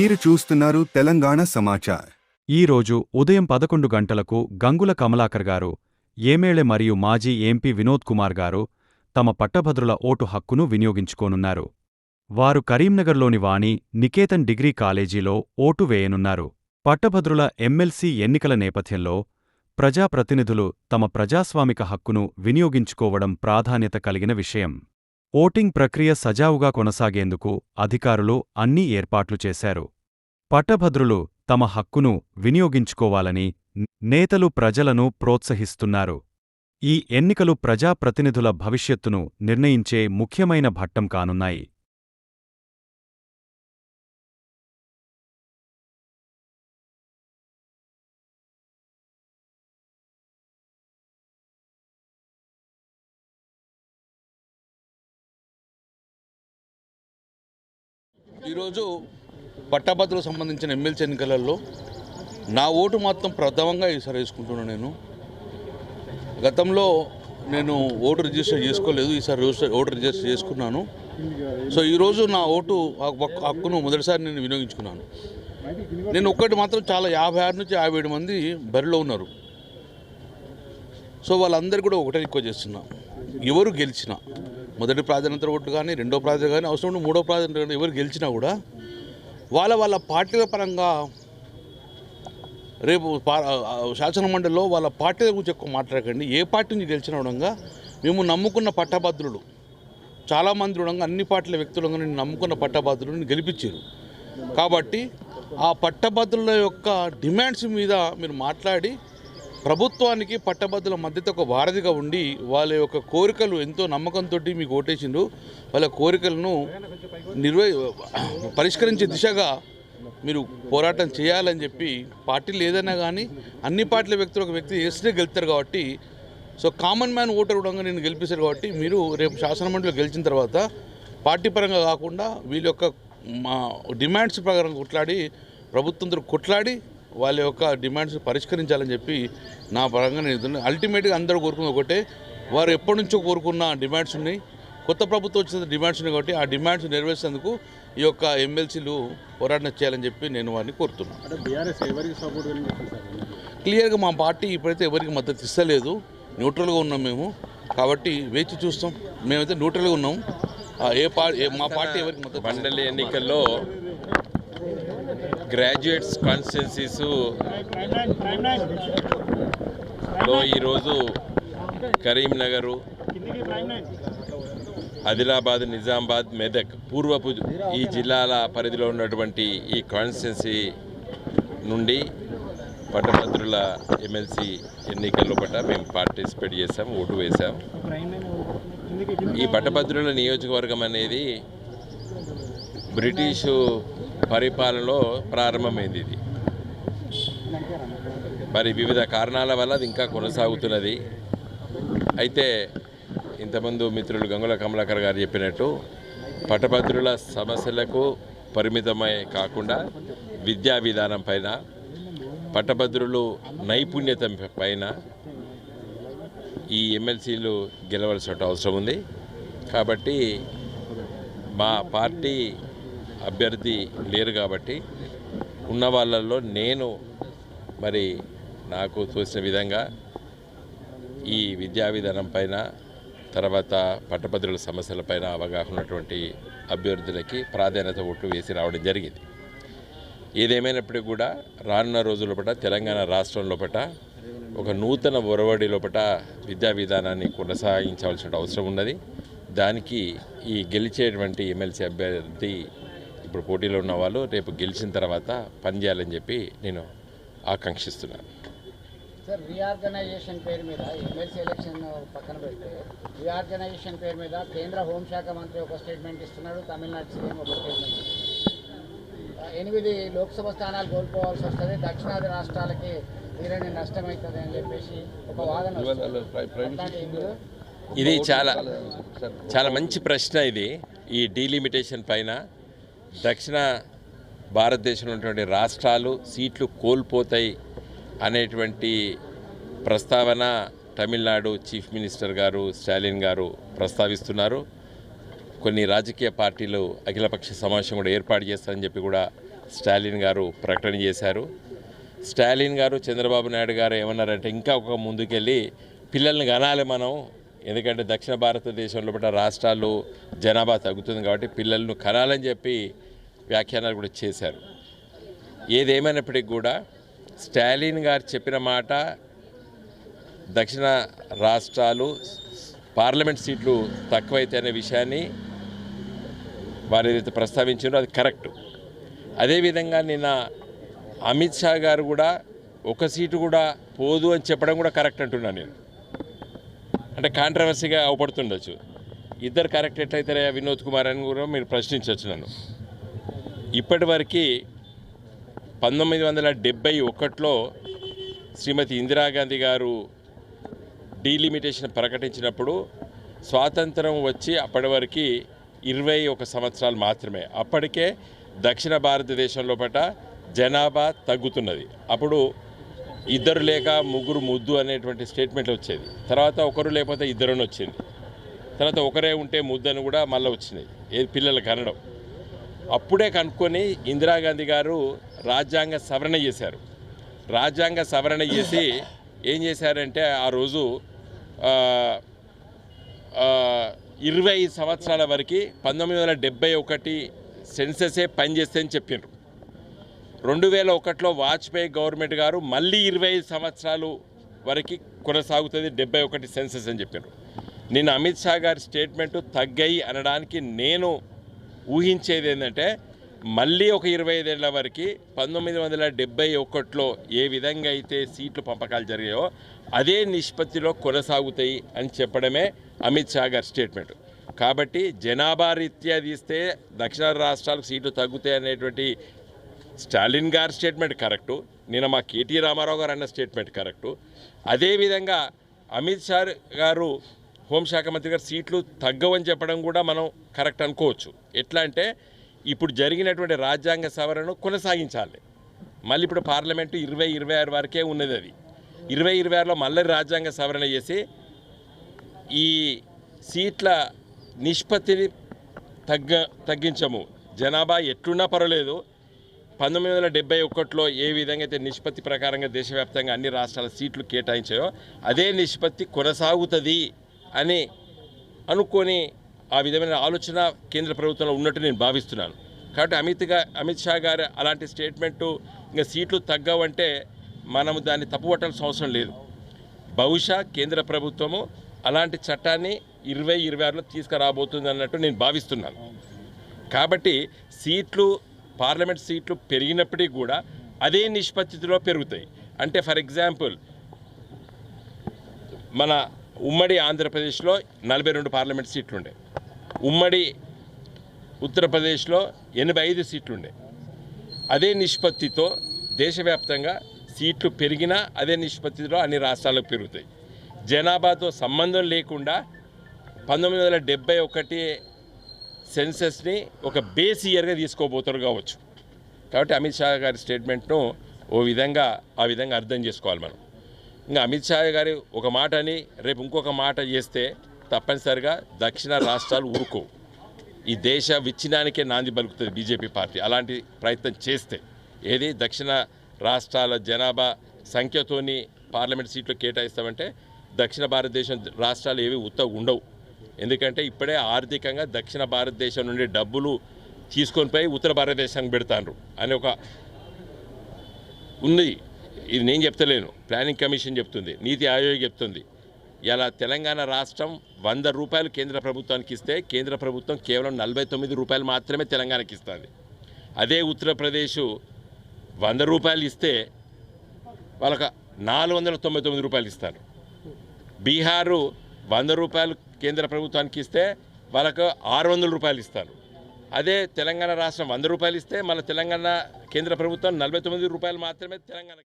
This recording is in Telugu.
మీరు చూస్తున్నారు తెలంగాణ సమాచార్. ఈరోజు ఉదయం 11 గంటలకు గంగుల కమలాకర్ గారు, ఏమేళె మరియు మాజీ ఎంపీ వినోద్ కుమార్ గారు తమ పట్టభద్రుల ఓటు హక్కును వినియోగించుకోనున్నారు. వారు కరీంనగర్లోని వాణి నికేతన్ డిగ్రీ కాలేజీలో ఓటు వేయనున్నారు. పట్టభద్రుల ఎమ్మెల్సీ ఎన్నికల నేపథ్యంలో ప్రజాప్రతినిధులు తమ ప్రజాస్వామిక హక్కును వినియోగించుకోవడం ప్రాధాన్యత కలిగిన విషయం. ఓటింగ్ ప్రక్రియ సజావుగా కొనసాగేందుకు అధికారులు అన్ని ఏర్పాట్లు చేశారు. పట్టభద్రులు తమ హక్కును వినియోగించుకోవాలని నేతలు ప్రజలను ప్రోత్సహిస్తున్నారు. ఈ ఎన్నికలు ప్రజాప్రతినిధుల భవిష్యత్తును నిర్ణయించే ముఖ్యమైన ఘట్టం కానున్నాయి. ఈరోజు పట్టభద్రులకు సంబంధించిన ఎమ్మెల్సీ ఎన్నికలలో నా ఓటు మాత్రం ప్రథమంగా ఈసారి వేసుకుంటున్నాను. నేను గతంలో నేను ఓటు రిజిస్టర్ చేసుకోలేదు, ఈసారి ఓటు రిజిస్టర్ చేసుకున్నాను. సో ఈరోజు నా ఓటు హక్కును మొదటిసారి నేను వినియోగించుకున్నాను. నేను ఒక్కటి మాత్రం చాలా 56 నుంచి 57 మంది బరిలో ఉన్నారు. సో వాళ్ళందరూ కూడా ఒకటే రిక్వెస్ట్ చేస్తున్నా, ఎవరు గెలిచినా మొదటి ప్రాధాన్యత ఓటు కానీ రెండో ప్రాధాన్యత కానీ అవసరం మూడో ప్రాధాన్యత కానీ ఎవరు గెలిచినా కూడా వాళ్ళ పార్టీల పరంగా రేపు శాసనమండలిలో వాళ్ళ పార్టీల గురించి ఎక్కువ మాట్లాడకండి. ఏ పార్టీ నుంచి గెలిచిన ఉండగా మేము నమ్ముకున్న పట్టభద్రులు చాలామంది ఉండగా అన్ని పార్టీల వ్యక్తులంగా నేను నమ్ముకున్న పట్టభద్రులను గెలిపించారు. కాబట్టి ఆ పట్టభద్రుల యొక్క డిమాండ్స్ మీద మీరు మాట్లాడి ప్రభుత్వానికి పట్టభద్రుల మధ్యతో ఒక వారధిగా ఉండి వాళ్ళ యొక్క కోరికలు ఎంతో నమ్మకంతో మీకు ఓటేసిండ్రు, వాళ్ళ కోరికలను పరిష్కరించే దిశగా మీరు పోరాటం చేయాలని చెప్పి పార్టీలు ఏదైనా కానీ అన్ని పార్టీల వ్యక్తులు ఒక వ్యక్తి చేస్తే గెలుస్తారు. కాబట్టి సో కామన్ మ్యాన్ ఓటర్ కూడా నేను గెలిపిస్తారు. కాబట్టి మీరు రేపు శాసనమండలిలో గెలిచిన తర్వాత పార్టీ పరంగా కాకుండా వీళ్ళ యొక్క డిమాండ్స్ ప్రకారం కొట్లాడి ప్రభుత్వంతో కొట్లాడి వాళ్ళ యొక్క డిమాండ్స్ పరిష్కరించాలని చెప్పి నా పరంగా నేను అల్టిమేట్గా అందరూ కోరుకున్న ఒకటే, వారు ఎప్పటి నుంచో కోరుకున్న డిమాండ్స్ ఉన్నాయి, కొత్త ప్రభుత్వం వచ్చిన డిమాండ్స్ ఉన్నాయి. కాబట్టి ఆ డిమాండ్స్ నెరవేర్చేందుకు ఈ యొక్క ఎమ్మెల్సీలు పోరాటం చేయాలని చెప్పి నేను వారిని కోరుతున్నాను. క్లియర్గా మా పార్టీ ఇప్పుడైతే ఎవరికి మద్దతు ఇస్తలేదు, న్యూట్రల్గా ఉన్నాం మేము. కాబట్టి వేచి చూస్తాం. మేమైతే న్యూట్రల్గా ఉన్నాం. మా పార్టీ ఎవరికి మద్దతు. మండలి ఎన్నికల్లో గ్రాడ్యుయేట్స్ కాన్స్టిట్యున్సీస్లో ఈరోజు కరీంనగరు, ఆదిలాబాద్, నిజామాబాద్, మెదక్ పూర్వపు ఈ జిల్లాల పరిధిలో ఉన్నటువంటి ఈ కాన్స్టిట్యున్సీ నుండి పట్టభద్రుల ఎమ్మెల్సీ ఎన్నికల్లో మేము పార్టిసిపేట్ చేసాం, ఓటు వేసాం. ఈ పట్టభద్రుల నియోజకవర్గం అనేది బ్రిటిషు పరిపాలనలో ప్రారంభమైంది. ఇది మరి వివిధ కారణాల వల్ల అది ఇంకా కొనసాగుతున్నది. అయితే ఇంతకుముందు మిత్రులు గంగుల కమలాకర్ గారు చెప్పినట్టు పట్టభద్రుల సమస్యలకు పరిమితమై కాకుండా విద్యా విధానం పైన, పట్టభద్రులు నైపుణ్యత పైన ఈ ఎమ్మెల్సీలు గెలవలసిన అవసరం ఉంది. కాబట్టి మా పార్టీ అభ్యర్థి లేరు కాబట్టి ఉన్న వాళ్ళల్లో నేను మరి నాకు తోచిన విధంగా ఈ విద్యా విధానం పైన, తర్వాత పట్టభద్రుల సమస్యలపైన అవగాహన ఉన్నటువంటి అభ్యర్థులకి ప్రాధాన్యత ఓట్లు వేసి రావడం జరిగింది. ఏదేమైనప్పటికీ కూడా రానున్న రోజుల తెలంగాణ రాష్ట్రం లోపల ఒక నూతన ఒరవడి లోపల విద్యా విధానాన్ని కొనసాగించవలసిన అవసరం ఉన్నది. దానికి ఈ గెలిచేటువంటి ఎమ్మెల్సీ అభ్యర్థి ఇప్పుడు పోటీలో ఉన్న వాళ్ళు రేపు గెలిచిన తర్వాత పనిచేయాలని చెప్పి నేను ఆకాంక్షిస్తున్నాను. సార్, రీఆర్గనైజేషన్ పేరు మీద ఎమ్మెల్సీ ఎలక్షన్ పక్కన పెడితే రీఆర్గనైజేషన్ పేరు మీద కేంద్ర హోంశాఖ మంత్రి ఒక స్టేట్మెంట్ ఇస్తున్నాడు, తమిళనాడు సీఎం ఒక స్టేట్మెంట్ ఇస్తున్నాడు. 8 లోక్సభ స్థానాలు కోల్పోవాల్సి వస్తుంది, దక్షిణాది రాష్ట్రాలకి తీరని నష్టమవుతుంది అని చెప్పేసి ఒక వాదన. ఇది చాలా మంచి ప్రశ్న. ఇది ఈ డీలిమిటేషన్ పైన దక్షిణ భారతదేశంలో ఉన్నటువంటి రాష్ట్రాలు సీట్లు కోల్పోతాయి అనేటువంటి ప్రస్తావన తమిళనాడు చీఫ్ మినిస్టర్ గారు స్టాలిన్ గారు ప్రస్తావిస్తున్నారు. కొన్ని రాజకీయ పార్టీలు అఖిలపక్ష సమావేశం కూడా ఏర్పాటు చేస్తారని చెప్పి కూడా స్టాలిన్ గారు ప్రకటన చేశారు. స్టాలిన్ గారు చంద్రబాబు నాయుడు గారు ఏమన్నారంటే ఇంకా ఒక ముందుకెళ్ళి పిల్లల్ని కనాలి మనం, ఎందుకంటే దక్షిణ భారతదేశంలో పట్ల రాష్ట్రాలు జనాభా తగ్గుతుంది కాబట్టి పిల్లలను కనాలని చెప్పి వ్యాఖ్యానాలు కూడా చేశారు. ఏదేమైనప్పటికీ కూడా స్టాలిన్ గారు చెప్పిన మాట దక్షిణ రాష్ట్రాలు పార్లమెంట్ సీట్లు తక్కువైతే అనే విషయాన్ని వారు ఏదైతే ప్రస్తావించారో అది కరెక్ట్. అదేవిధంగా నిన్న అమిత్ షా గారు కూడా ఒక సీటు కూడా పోదు అని చెప్పడం కూడా కరెక్ట్ అంటున్నాను నేను. అంటే కాంట్రవర్సీగా అవపడుతుండొచ్చు. ఇద్దరు కరెక్ట్ ఎట్లయితే వినోద్ కుమార్ అని కూడా మీరు ప్రశ్నించవచ్చు నన్ను. ఇప్పటివరకు 1971లో శ్రీమతి ఇందిరాగాంధీ గారు డీలిమిటేషన్ ప్రకటించినప్పుడు స్వాతంత్రం వచ్చి అప్పటి వరకు 21 సంవత్సరాలు మాత్రమే. అప్పటికే దక్షిణ భారతదేశంలో పట జనాభా తగ్గుతున్నది. అప్పుడు ఇద్దరు లేక ముగ్గురు ముద్దు అనేటువంటి స్టేట్మెంట్ వచ్చేది. తర్వాత ఒకరు లేకపోతే ఇద్దరని వచ్చింది. తర్వాత ఒకరే ఉంటే ముద్దు అని కూడా మళ్ళీ వచ్చినాయి, ఏది పిల్లలకు అనడం. అప్పుడే కనుక్కొని ఇందిరాగాంధీ గారు రాజ్యాంగ సవరణ చేశారు. రాజ్యాంగ సవరణ చేసి ఏం చేశారంటే ఆ రోజు 25 సంవత్సరాల వరకు 1971 సెన్సెసే పనిచేస్తే అని చెప్పారు. 2001లో వాజ్పేయి గవర్నమెంట్ గారు మళ్ళీ 25 సంవత్సరాలు వరకు కొనసాగుతుంది 71 సెన్సెస్ అని చెప్పారు. నిన్న అమిత్ షా గారి స్టేట్మెంటు తగ్గాయి అనడానికి నేను ఊహించేది ఏంటంటే మళ్ళీ ఒక 25 ఏళ్ల వరకు 1971లో ఏ విధంగా అయితే సీట్లు పంపకాలు జరిగాయో అదే నిష్పత్తిలో కొనసాగుతాయి అని చెప్పడమే అమిత్ షా గారి స్టేట్మెంట్. కాబట్టి జనాభా రీత్యా తీస్తే దక్షిణ రాష్ట్రాలకు సీట్లు తగ్గుతాయి అనేటువంటి స్టాలిన్ గారి స్టేట్మెంట్ కరెక్టు. నిన్న మా కేటీ రామారావు గారు అన్న స్టేట్మెంట్ కరెక్టు. అదేవిధంగా అమిత్ షా గారు హోంశాఖ మంత్రి గారు సీట్లు తగ్గవని చెప్పడం కూడా మనం కరెక్ట్ అనుకోవచ్చు. ఎట్లా అంటే ఇప్పుడు జరిగినటువంటి రాజ్యాంగ సవరణను కొనసాగించాలి. మళ్ళీ ఇప్పుడు పార్లమెంటు 2026 వరకే ఉన్నది. అది 2026లో మళ్ళీ రాజ్యాంగ సవరణ చేసి ఈ సీట్ల నిష్పత్తిని తగ్గించము. జనాభా ఎట్లున్నా పర్వాలేదు, 1971లో ఏ విధంగా అయితే నిష్పత్తి ప్రకారంగా దేశవ్యాప్తంగా అన్ని రాష్ట్రాల సీట్లు కేటాయించాయో అదే నిష్పత్తి కొనసాగుతుంది అని అనుకొని ఆ విధమైన ఆలోచన కేంద్ర ప్రభుత్వంలో ఉన్నట్టు నేను భావిస్తున్నాను. కాబట్టి అమిత్ షా గారు అలాంటి స్టేట్మెంటు ఇంకా సీట్లు తగ్గవంటే మనము దాన్ని తప్పుపట్టాల్సిన అవసరం లేదు. బహుశా కేంద్ర ప్రభుత్వము అలాంటి చట్టాన్ని 2026లో తీసుకురాబోతుంది అన్నట్టు నేను భావిస్తున్నాను. కాబట్టి సీట్లు పార్లమెంట్ సీట్లు పెరిగినప్పటికీ కూడా అదే నిష్పత్తిలో పెరుగుతాయి. అంటే ఫర్ ఎగ్జాంపుల్ మన ఉమ్మడి ఆంధ్రప్రదేశ్లో 42 పార్లమెంట్ సీట్లు ఉండే, ఉమ్మడి ఉత్తరప్రదేశ్లో 85 సీట్లుండే. అదే నిష్పత్తితో దేశవ్యాప్తంగా సీట్లు పెరిగినా అదే నిష్పత్తిలో అన్ని రాష్ట్రాలకు పెరుగుతాయి. జనాభాతో సంబంధం లేకుండా 1971 సెన్సెస్ని ఒక బేస్ ఇయర్గా తీసుకోబోతారు కావచ్చు. కాబట్టి అమిత్ షా గారి స్టేట్మెంట్ను ఆ విధంగా అర్థం చేసుకోవాలి మనం. ఇంకా అమిత్ షా గారి ఒక మాట అని రేపు ఇంకొక మాట చేస్తే తప్పనిసరిగా దక్షిణ రాష్ట్రాలు ఊరుకోవు. ఈ దేశ విచ్ఛిన్నానికే నాంది పలుకుతుంది బీజేపీ పార్టీ అలాంటి ప్రయత్నం చేస్తే. ఏది దక్షిణ రాష్ట్రాల జనాభా సంఖ్యతోని పార్లమెంట్ సీట్లు కేటాయిస్తామంటే దక్షిణ భారతదేశం రాష్ట్రాలు ఏవి ఉండవు. ఎందుకంటే ఇప్పుడే ఆర్థికంగా దక్షిణ భారతదేశం నుండి డబ్బులు తీసుకొని పోయి ఉత్తర భారతదేశానికి పెడతారు అని ఒక ఉంది. ఇది నేను చెప్తలేను, ప్లానింగ్ కమిషన్ చెప్తుంది, నీతి ఆయోగ్ చెప్తుంది. ఇలా తెలంగాణ రాష్ట్రం 100 రూపాయలు కేంద్ర ప్రభుత్వానికి ఇస్తే కేంద్ర ప్రభుత్వం కేవలం 49 రూపాయలు మాత్రమే తెలంగాణకి ఇస్తుంది. అదే ఉత్తరప్రదేశ్ 100 రూపాయలు ఇస్తే వాళ్ళకి 499 రూపాయలు ఇస్తారు. బీహారు 100 రూపాయలు కేంద్ర ప్రభుత్వానికి ఇస్తే వాళ్ళకు 600 రూపాయలు ఇస్తారు. అదే తెలంగాణ రాష్ట్రం 100 రూపాయలు ఇస్తే మన తెలంగాణ కేంద్ర ప్రభుత్వం 49 రూపాయలు మాత్రమే తెలంగాణ